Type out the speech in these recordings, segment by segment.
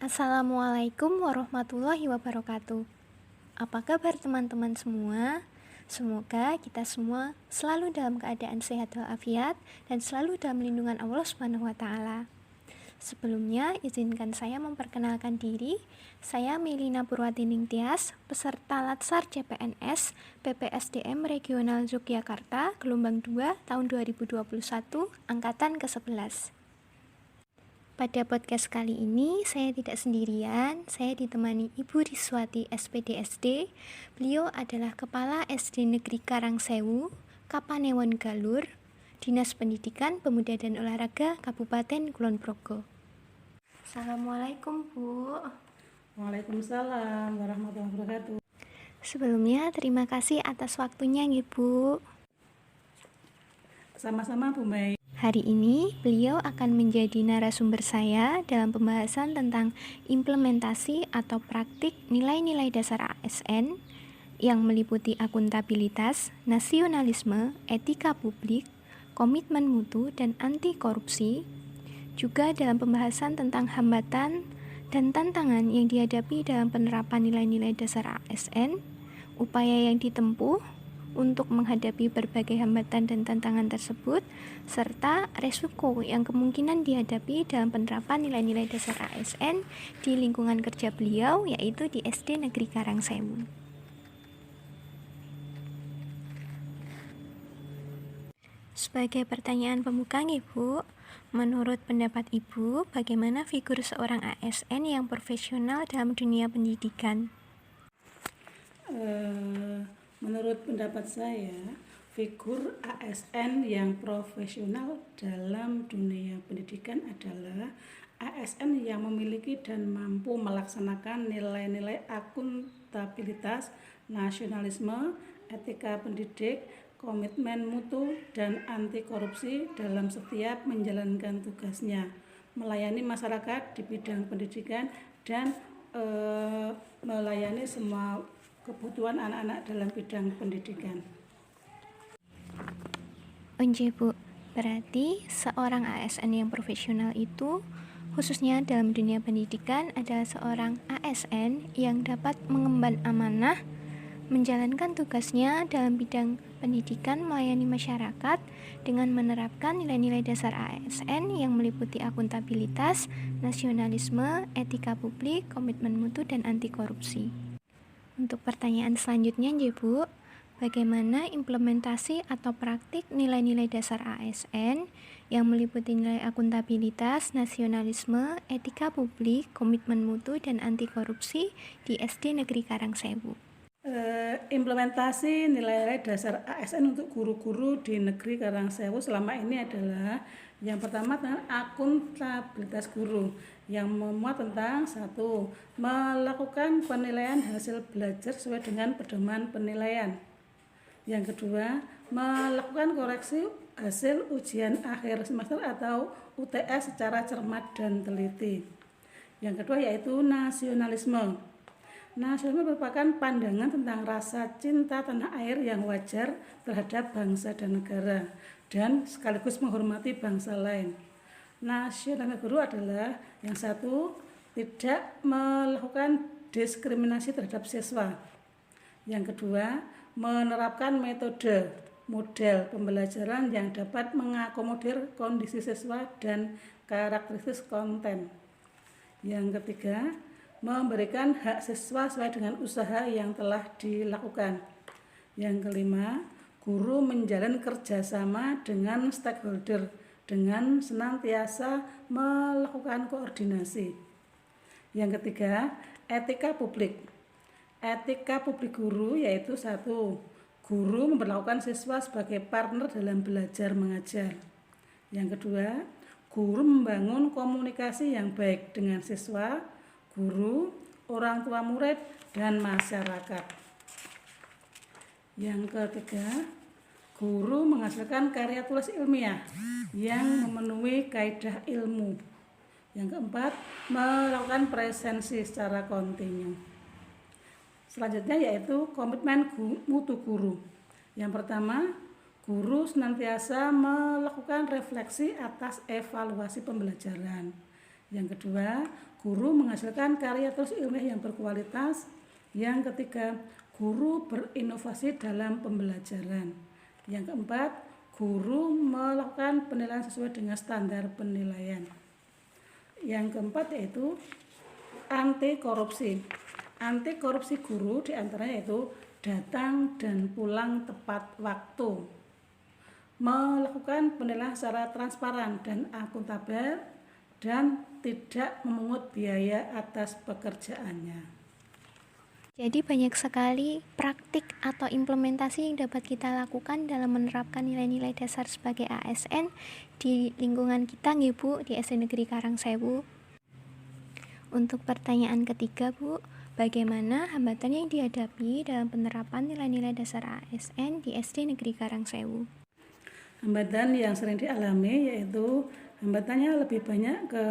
Assalamualaikum warahmatullahi wabarakatuh. Apa kabar teman-teman semua? Semoga kita semua selalu dalam keadaan sehat walafiat dan selalu dalam lindungan Allah Subhanahu wa taala. Sebelumnya, izinkan saya memperkenalkan diri. Saya Melina Purwatining Tias, peserta Latsar CPNS PPSDM Regional Yogyakarta gelombang 2 tahun 2021 angkatan ke-11. Pada podcast kali ini, saya tidak sendirian, saya ditemani Ibu Riswati SPDSD. Beliau adalah Kepala SD Negeri Karangsewu, Kapanewon Galur, Dinas Pendidikan, Pemuda dan Olahraga Kabupaten Kulon Progo. Assalamualaikum, Bu. Waalaikumsalam warahmatullahi wabarakatuh. Sebelumnya, terima kasih atas waktunya, Ibu. Sama-sama, Bu Mei. Hari ini, beliau akan menjadi narasumber saya dalam pembahasan tentang implementasi atau praktik nilai-nilai dasar ASN yang meliputi akuntabilitas, nasionalisme, etika publik, komitmen mutu, dan anti korupsi. Juga dalam pembahasan tentang hambatan dan tantangan yang dihadapi dalam penerapan nilai-nilai dasar ASN, upaya yang ditempuh untuk menghadapi berbagai hambatan dan tantangan tersebut, serta resiko yang kemungkinan dihadapi dalam penerapan nilai-nilai dasar ASN di lingkungan kerja beliau, yaitu di SD Negeri Karangsewu. Sebagai pertanyaan pembuka, Ibu, menurut pendapat Ibu, bagaimana figur seorang ASN yang profesional dalam dunia pendidikan? Menurut pendapat saya, figur ASN yang profesional dalam dunia pendidikan adalah ASN yang memiliki dan mampu melaksanakan nilai-nilai akuntabilitas, nasionalisme, etika pendidik, komitmen mutu, dan anti korupsi dalam setiap menjalankan tugasnya, melayani masyarakat di bidang pendidikan, dan melayani semua kebutuhan anak-anak dalam bidang pendidikan. Onje, Bu, berarti seorang ASN yang profesional itu khususnya dalam dunia pendidikan adalah seorang ASN yang dapat mengemban amanah, menjalankan tugasnya dalam bidang pendidikan melayani masyarakat dengan menerapkan nilai-nilai dasar ASN yang meliputi akuntabilitas, nasionalisme, etika publik, komitmen mutu, dan anti korupsi. Untuk pertanyaan selanjutnya, Bu, bagaimana implementasi atau praktik nilai-nilai dasar ASN yang meliputi nilai akuntabilitas, nasionalisme, etika publik, komitmen mutu, dan anti korupsi di SD Negeri Karangsewu? Implementasi nilai-nilai dasar ASN untuk guru-guru di Negeri Karangsewu selama ini adalah yang pertama tentang akuntabilitas guru yang memuat tentang satu, melakukan penilaian hasil belajar sesuai dengan pedoman penilaian. Yang kedua, melakukan koreksi hasil ujian akhir semester atau UTS secara cermat dan teliti. Yang kedua yaitu nasionalisme. Nasionalisme merupakan pandangan tentang rasa cinta tanah air yang wajar terhadap bangsa dan negara dan sekaligus menghormati bangsa lain. Nasionalisme guru adalah yang satu, tidak melakukan diskriminasi terhadap siswa. Yang kedua, menerapkan metode model pembelajaran yang dapat mengakomodir kondisi siswa dan karakteristik konten. Yang ketiga, memberikan hak siswa sesuai dengan usaha yang telah dilakukan. Yang kelima, guru menjalin kerjasama dengan stakeholder dengan senantiasa melakukan koordinasi. Yang ketiga, etika publik. Etika publik guru yaitu satu, guru memperlakukan siswa sebagai partner dalam belajar mengajar. Yang kedua, guru membangun komunikasi yang baik dengan siswa, guru, orang tua murid, dan masyarakat. Yang ketiga, guru menghasilkan karya tulis ilmiah yang memenuhi kaidah ilmu. Yang keempat, melakukan presensi secara kontinu. Selanjutnya yaitu komitmen mutu guru. Yang pertama, guru senantiasa melakukan refleksi atas evaluasi pembelajaran. Yang kedua, guru menghasilkan karya terus ilmiah yang berkualitas. Yang ketiga, guru berinovasi dalam pembelajaran. Yang keempat, guru melakukan penilaian sesuai dengan standar penilaian. Yang keempat yaitu anti korupsi. Anti korupsi guru diantaranya yaitu datang dan pulang tepat waktu, melakukan penilaian secara transparan dan akuntabel, dan tidak memungut biaya atas pekerjaannya. Jadi banyak sekali praktik atau implementasi yang dapat kita lakukan dalam menerapkan nilai-nilai dasar sebagai ASN di lingkungan kita nggih Bu, di SD Negeri Karangsewu. Untuk pertanyaan ketiga Bu, bagaimana hambatan yang dihadapi dalam penerapan nilai-nilai dasar ASN di SD Negeri Karangsewu? Hambatan yang sering dialami yaitu hambatannya lebih banyak ke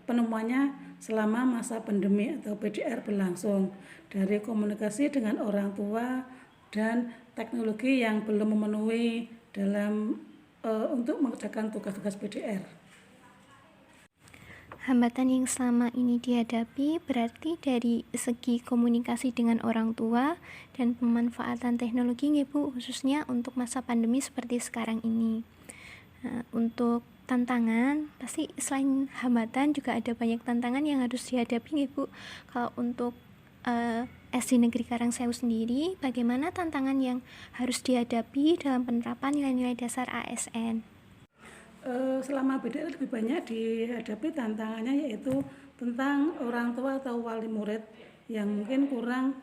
penemuannya selama masa pandemi atau PDR berlangsung, dari komunikasi dengan orang tua dan teknologi yang belum memenuhi dalam untuk mengerjakan tugas-tugas PDR. Hambatan yang selama ini dihadapi berarti dari segi komunikasi dengan orang tua dan pemanfaatan teknologi nggih Bu, khususnya untuk masa pandemi seperti sekarang ini. Untuk tantangan, pasti selain hambatan juga ada banyak tantangan yang harus dihadapi nggih Bu. Kalau untuk SD Negeri Karangsewu sendiri, bagaimana tantangan yang harus dihadapi dalam penerapan nilai-nilai dasar ASN? Selama PDR lebih banyak dihadapi tantangannya yaitu tentang orang tua atau wali murid yang mungkin kurang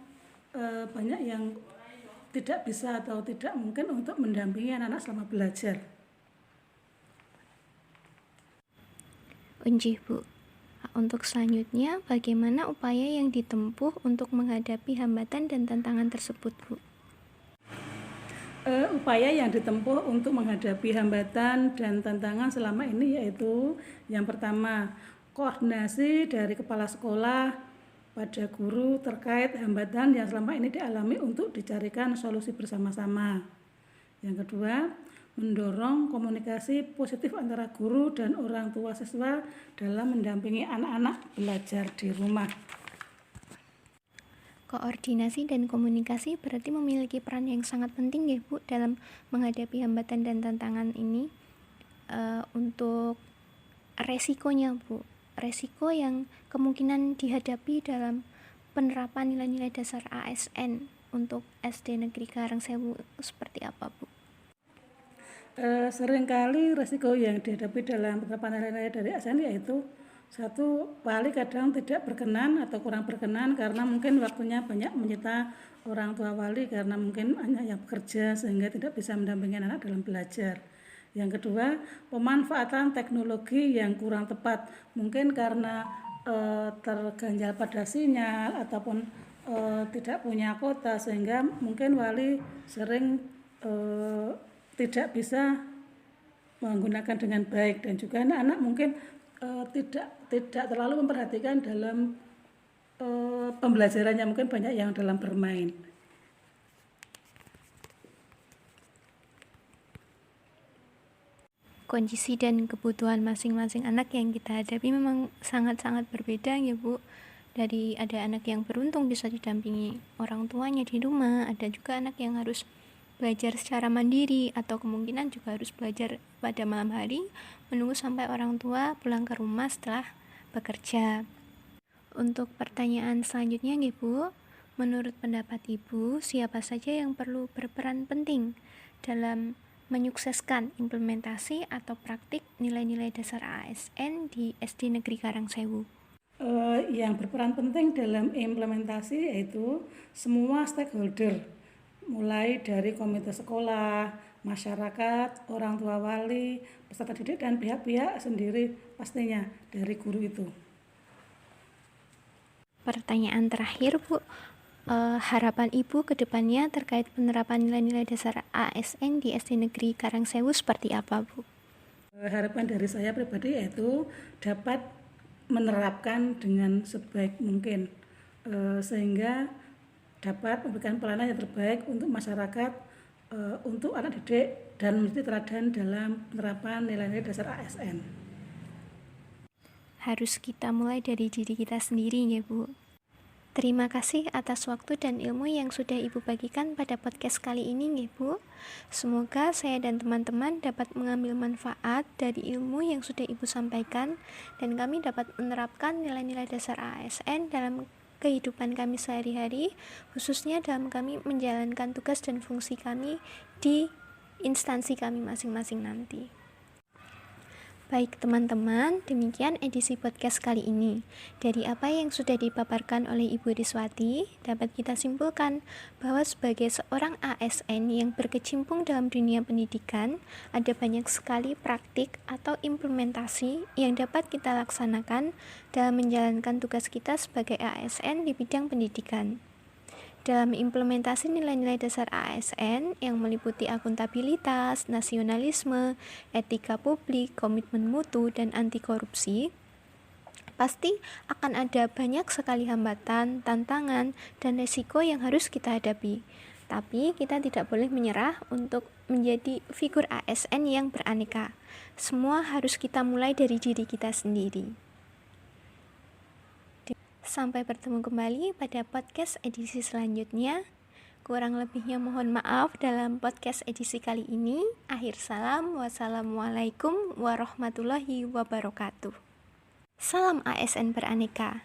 banyak yang tidak bisa atau tidak mungkin untuk mendampingi anak-anak selama belajar. Unjih Bu. Untuk selanjutnya, bagaimana upaya yang ditempuh untuk menghadapi hambatan dan tantangan tersebut Bu? Upaya yang ditempuh untuk menghadapi hambatan dan tantangan selama ini yaitu yang pertama, koordinasi dari kepala sekolah pada guru terkait hambatan yang selama ini dialami untuk dicarikan solusi bersama-sama. Yang kedua, mendorong komunikasi positif antara guru dan orang tua siswa dalam mendampingi anak-anak belajar di rumah. Koordinasi dan komunikasi berarti memiliki peran yang sangat penting ya Bu dalam menghadapi hambatan dan tantangan ini. Untuk resikonya Bu, resiko yang kemungkinan dihadapi dalam penerapan nilai-nilai dasar ASN untuk SD Negeri Karangsewu seperti apa Bu? Seringkali resiko yang dihadapi dalam penerapan nilai-nilai dari ASN yaitu satu, wali kadang tidak berkenan atau kurang berkenan karena mungkin waktunya banyak menyita orang tua wali karena mungkin hanya yang bekerja sehingga tidak bisa mendampingi anak dalam belajar. Yang kedua, pemanfaatan teknologi yang kurang tepat, mungkin karena terganjal pada sinyal ataupun tidak punya kuota sehingga mungkin wali sering tidak bisa menggunakan dengan baik, dan juga anak-anak mungkin tidak terlalu memperhatikan dalam pembelajarannya, mungkin banyak yang dalam bermain. Kondisi dan kebutuhan masing-masing anak yang kita hadapi memang sangat-sangat berbeda ya Bu. Dari ada anak yang beruntung bisa didampingi orang tuanya di rumah, ada juga anak yang harus belajar secara mandiri atau kemungkinan juga harus belajar pada malam hari menunggu sampai orang tua pulang ke rumah setelah bekerja. Untuk pertanyaan selanjutnya nih Bu, menurut pendapat Ibu, siapa saja yang perlu berperan penting dalam menyukseskan implementasi atau praktik nilai-nilai dasar ASN di SD Negeri Karangsewu? Yang berperan penting dalam implementasi yaitu semua stakeholder, mulai dari komite sekolah, masyarakat, orang tua wali, peserta didik, dan pihak-pihak sendiri pastinya dari guru itu. Pertanyaan terakhir Bu, harapan Ibu ke depannya terkait penerapan nilai-nilai dasar ASN di SD Negeri Karangsewu seperti apa Bu? Harapan dari saya pribadi yaitu dapat menerapkan dengan sebaik mungkin sehingga dapat memberikan pelayanan yang terbaik untuk masyarakat, untuk anak didik, dan menjadi teladan dalam penerapan nilai-nilai dasar ASN. harus kita mulai dari diri kita sendiri ya Bu. Terima kasih atas waktu dan ilmu yang sudah Ibu bagikan pada podcast kali ini ya Bu. Semoga saya dan teman-teman dapat mengambil manfaat dari ilmu yang sudah Ibu sampaikan, dan kami dapat menerapkan nilai-nilai dasar ASN dalam kehidupan kami sehari-hari, khususnya dalam kami menjalankan tugas dan fungsi kami di instansi kami masing-masing nanti. Baik teman-teman, demikian edisi podcast kali ini. Dari apa yang sudah dipaparkan oleh Ibu Riswati, dapat kita simpulkan bahwa sebagai seorang ASN yang berkecimpung dalam dunia pendidikan, ada banyak sekali praktik atau implementasi yang dapat kita laksanakan dalam menjalankan tugas kita sebagai ASN di bidang pendidikan. Dalam implementasi nilai-nilai dasar ASN yang meliputi akuntabilitas, nasionalisme, etika publik, komitmen mutu, dan anti korupsi, pasti akan ada banyak sekali hambatan, tantangan, dan resiko yang harus kita hadapi. Tapi kita tidak boleh menyerah untuk menjadi figur ASN yang beraneka. Semua harus kita mulai dari diri kita sendiri. Sampai bertemu kembali pada podcast edisi selanjutnya. Kurang lebihnya mohon maaf dalam podcast edisi kali ini. Akhir salam, wassalamualaikum warahmatullahi wabarakatuh. Salam ASN beraneka.